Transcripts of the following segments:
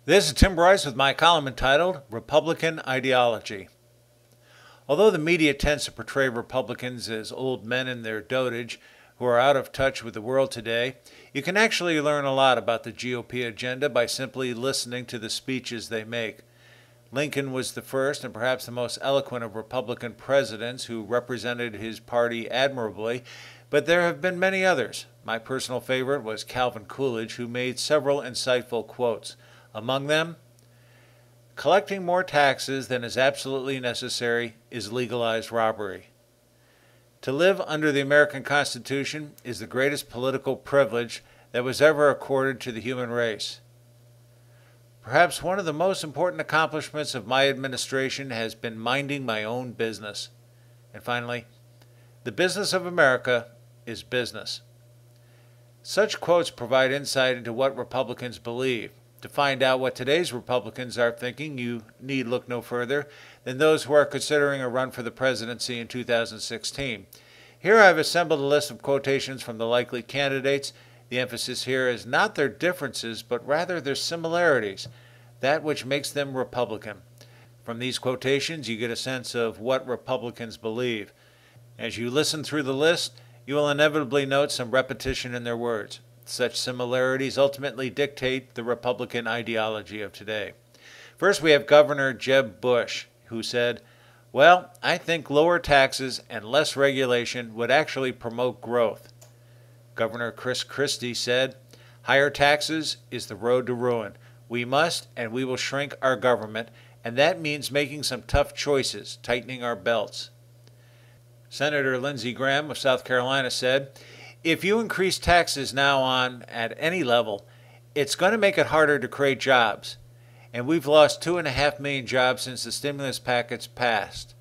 This is Tim Bryce with my column entitled Republican Ideology. Although the media tends to portray Republicans as old men in their dotage who are out of touch with the world today, you can actually learn a lot about the GOP agenda by simply listening to the speeches they make. Lincoln was the first and perhaps the most eloquent of Republican presidents who represented his party admirably, but there have been many others. My personal favorite was Calvin Coolidge, who made several insightful quotes. Among them, collecting more taxes than is absolutely necessary is legalized robbery. To live under the American Constitution is the greatest political privilege that was ever accorded to the human race. Perhaps one of the most important accomplishments of my administration has been minding my own business. And finally, the business of America is business. Such quotes provide insight into what Republicans believe. To find out what today's Republicans are thinking, you need look no further than those who are considering a run for the presidency in 2016. Here I've assembled a list of quotations from the likely candidates. The emphasis here is not their differences, but rather their similarities, that which makes them Republican. From these quotations, you get a sense of what Republicans believe. As you listen through the list, you will inevitably note some repetition in their words. Such similarities ultimately dictate the Republican ideology of today. First, we have Governor Jeb Bush, who said, "Well, I think lower taxes and less regulation would actually promote growth." Governor Chris Christie said, "Higher taxes is the road to ruin. We must and we will shrink our government, and that means making some tough choices, tightening our belts." Senator Lindsey Graham of South Carolina said, "If you increase taxes now on at any level, it's going to make it harder to create jobs. And we've lost 2.5 million jobs since the stimulus package passed.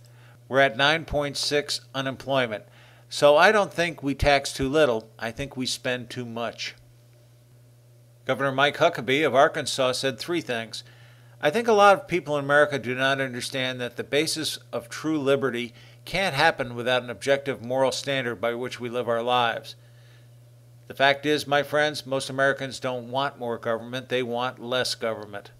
We're at 9.6 unemployment. So I don't think we tax too little. I think we spend too much." Governor Mike Huckabee of Arkansas said 3 things. "I think a lot of people in America do not understand that the basis of true liberty can't happen without an objective moral standard by which we live our lives. The fact is, my friends, most Americans don't want more government, they want less government.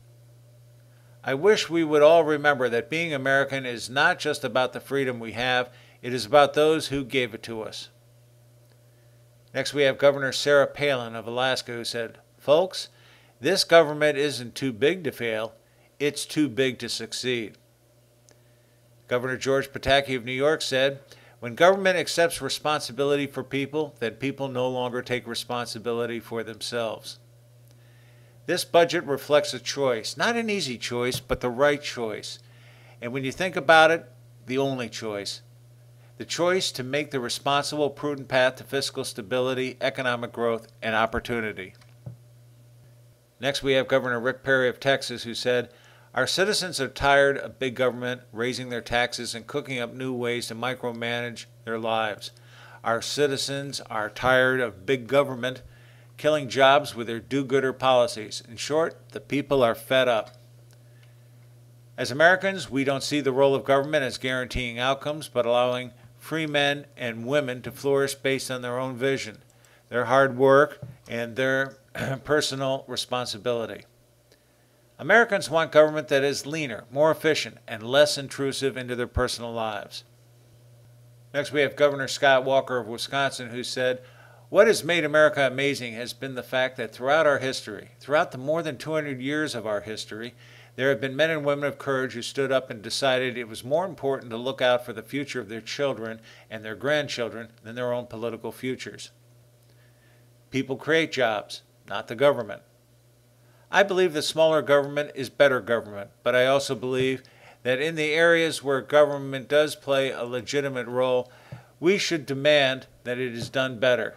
I wish we would all remember that being American is not just about the freedom we have, it is about those who gave it to us." Next we have Governor Sarah Palin of Alaska, who said, "Folks, this government isn't too big to fail, it's too big to succeed." Governor George Pataki of New York said, "When government accepts responsibility for people, then people no longer take responsibility for themselves." This budget reflects a choice, not an easy choice, but the right choice. And when you think about it, the only choice. The choice to make the responsible, prudent path to fiscal stability, economic growth, and opportunity. Next we have Governor Rick Perry of Texas, who said, "Our citizens are tired of big government raising their taxes and cooking up new ways to micromanage their lives. Our citizens are tired of big government killing jobs with their do-gooder policies. In short, the people are fed up." As Americans, we don't see the role of government as guaranteeing outcomes, but allowing free men and women to flourish based on their own vision, their hard work, and their personal responsibility. Americans want government that is leaner, more efficient, and less intrusive into their personal lives. Next we have Governor Scott Walker of Wisconsin, who said, "What has made America amazing has been the fact that throughout our history, throughout the more than 200 years of our history, there have been men and women of courage who stood up and decided it was more important to look out for the future of their children and their grandchildren than their own political futures. People create jobs, not the government. I believe that smaller government is better government, but I also believe that in the areas where government does play a legitimate role, we should demand that it is done better."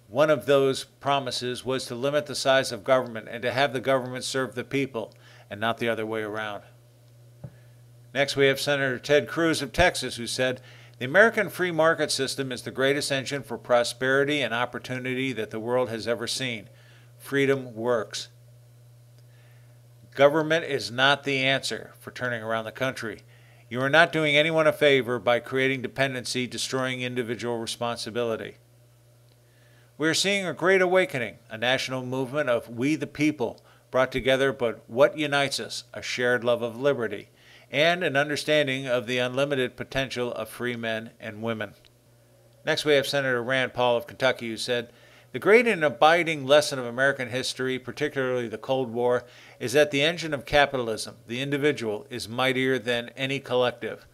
One of those promises was to limit the size of government and to have the government serve the people, and not the other way around. Next we have Senator Ted Cruz of Texas, who said, "The American free market system is the greatest engine for prosperity and opportunity that the world has ever seen. Freedom works." Government is not the answer for turning around the country. You are not doing anyone a favor by creating dependency, destroying individual responsibility. We are seeing a great awakening, a national movement of we the people, brought together but what unites us, a shared love of liberty, and an understanding of the unlimited potential of free men and women. Next we have Senator Rand Paul of Kentucky, who said, "The great and abiding lesson of American history, particularly the Cold War, is that the engine of capitalism, the individual, is mightier than any collective.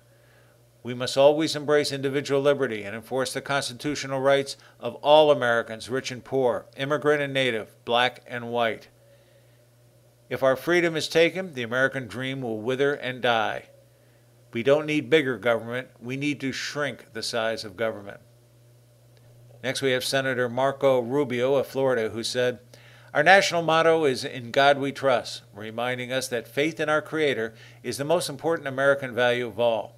We must always embrace individual liberty and enforce the constitutional rights of all Americans, rich and poor, immigrant and native, black and white. If our freedom is taken, the American dream will wither and die. We don't need bigger government, we need to shrink the size of government." Next we have Senator Marco Rubio of Florida, who said, "Our national motto is 'In God We Trust,' reminding us that faith in our Creator is the most important American value of all.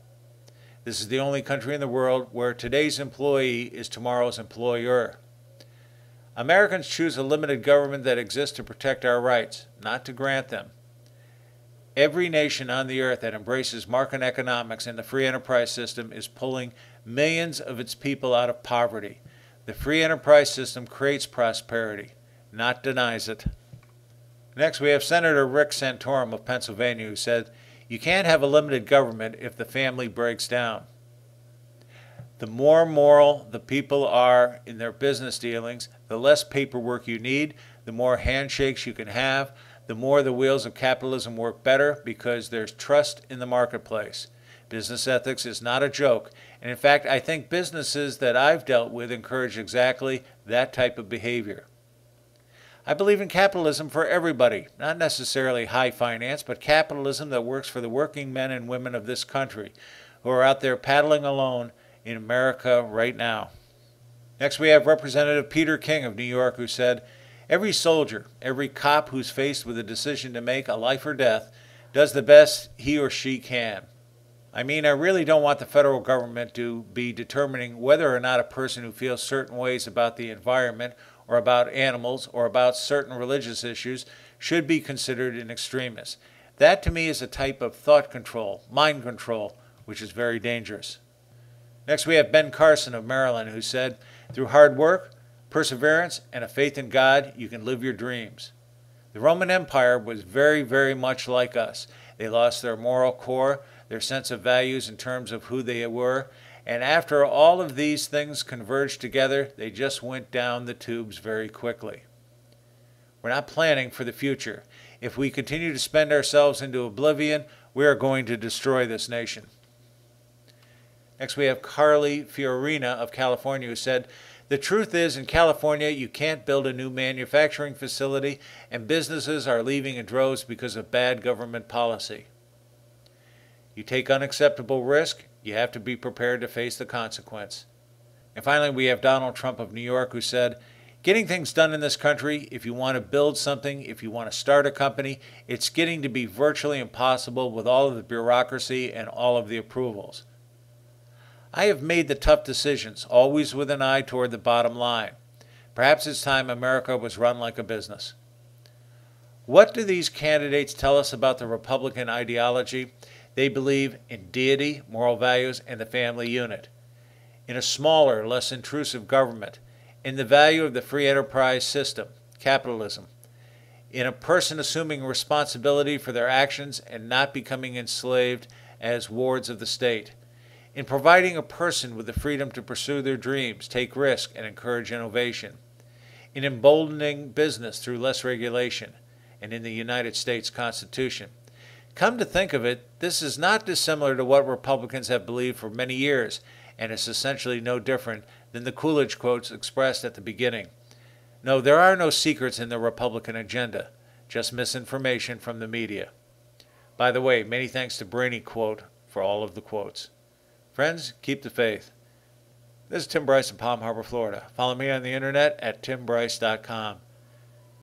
This is the only country in the world where today's employee is tomorrow's employer. Americans choose a limited government that exists to protect our rights, not to grant them. Every nation on the earth that embraces market economics and the free enterprise system is pulling millions of its people out of poverty. The free enterprise system creates prosperity, not denies it." Next, we have Senator Rick Santorum of Pennsylvania, who said, "You can't have a limited government if the family breaks down. The more moral the people are in their business dealings, the less paperwork you need, the more handshakes you can have, the more the wheels of capitalism work better because there's trust in the marketplace. Business ethics is not a joke, and in fact, I think businesses that I've dealt with encourage exactly that type of behavior. I believe in capitalism for everybody, not necessarily high finance, but capitalism that works for the working men and women of this country who are out there paddling alone in America right now." Next we have Representative Peter King of New York, who said, "Every soldier, every cop who's faced with a decision to make a life or death does the best he or she can. I mean, I really don't want the federal government to be determining whether or not a person who feels certain ways about the environment or about animals or about certain religious issues should be considered an extremist. That to me is a type of thought control, mind control, which is very dangerous." Next we have Ben Carson of Maryland, who said, "Through hard work, perseverance, and a faith in God, you can live your dreams. The Roman Empire was very, very much like us. They lost their moral core, their sense of values in terms of who they were, and after all of these things converged together, they just went down the tubes very quickly. We're not planning for the future. If we continue to spend ourselves into oblivion, we are going to destroy this nation." Next we have Carly Fiorina of California, who said, "The truth is, in California, you can't build a new manufacturing facility, and businesses are leaving in droves because of bad government policy. You take unacceptable risk, you have to be prepared to face the consequence." And finally, we have Donald Trump of New York, who said, "Getting things done in this country, if you want to build something, if you want to start a company, it's getting to be virtually impossible with all of the bureaucracy and all of the approvals. I have made the tough decisions, always with an eye toward the bottom line. Perhaps it's time America was run like a business." What do these candidates tell us about the Republican ideology? They believe in deity, moral values, and the family unit, in a smaller, less intrusive government, in the value of the free enterprise system, capitalism, in a person assuming responsibility for their actions and not becoming enslaved as wards of the state, in providing a person with the freedom to pursue their dreams, take risks, and encourage innovation, in emboldening business through less regulation, and in the United States Constitution. Come to think of it, this is not dissimilar to what Republicans have believed for many years, and it's essentially no different than the Coolidge quotes expressed at the beginning. No, there are no secrets in the Republican agenda, just misinformation from the media. By the way, many thanks to Brainy Quote for all of the quotes. Friends, keep the faith. This is Tim Bryce in Palm Harbor, Florida. Follow me on the internet at timbryce.com.